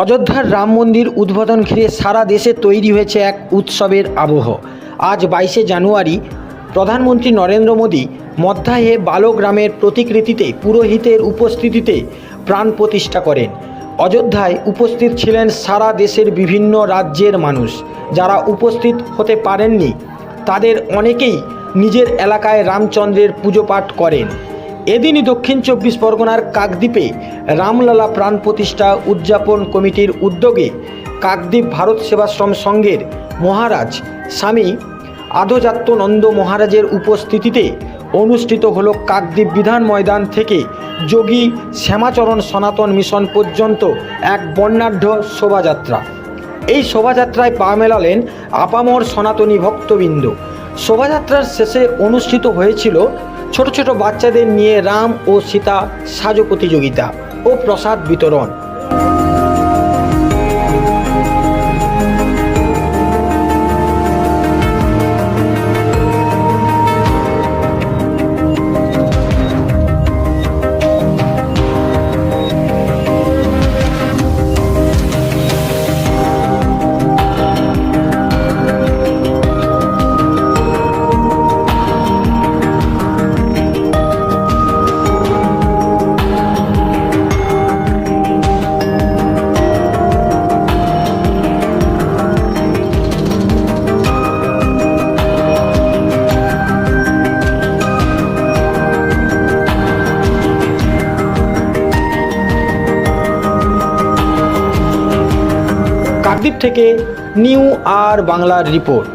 অযোধ্যার রাম মন্দির উদ্বোধন ঘিরে সারা দেশে তৈরি হয়েছে এক উৎসবের আবহ। আজ 22শে জানুয়ারি প্রধানমন্ত্রী নরেন্দ্র মোদী মধ্যাহে বালগ্রামের প্রতিকৃতিতে পুরোহিতের উপস্থিতিতে প্রাণ প্রতিষ্ঠা করেন। অযোধ্যায় উপস্থিত ছিলেন সারা দেশের বিভিন্ন রাজ্যের মানুষ। যারা উপস্থিত হতে পারেননি তাদের অনেকেই নিজের এলাকায় রামচন্দ্রের পুজো পাঠ করেন। এদিনই দক্ষিণ 24 পরগনার কাকদ্বীপে রামলালা প্রাণ প্রতিষ্ঠা উদযাপন কমিটির উদ্যোগে কাকদ্বীপ ভারত সেবাশ্রম সংঘের মহারাজ স্বামী আধযাত্যানন্দ মহারাজের উপস্থিতিতে অনুষ্ঠিত হলো কাকদ্বীপ বিধান ময়দান থেকে যোগী শ্যামাচরণ সনাতন মিশন পর্যন্ত এক বর্ণাঢ্য শোভাযাত্রা। এই শোভাযাত্রায় পা মেলালেন আপামর সনাতনী ভক্তবৃন্দ। শোভাযাত্রার শেষে অনুষ্ঠিত হয়েছিল ছোট ছোট বাচ্চাদের নিয়ে রাম ও সীতা সাজো প্রতিযোগিতা ও প্রসাদ বিতরণ। কাকদ্বীপ থেকে নিউ আর বাংলার রিপোর্ট।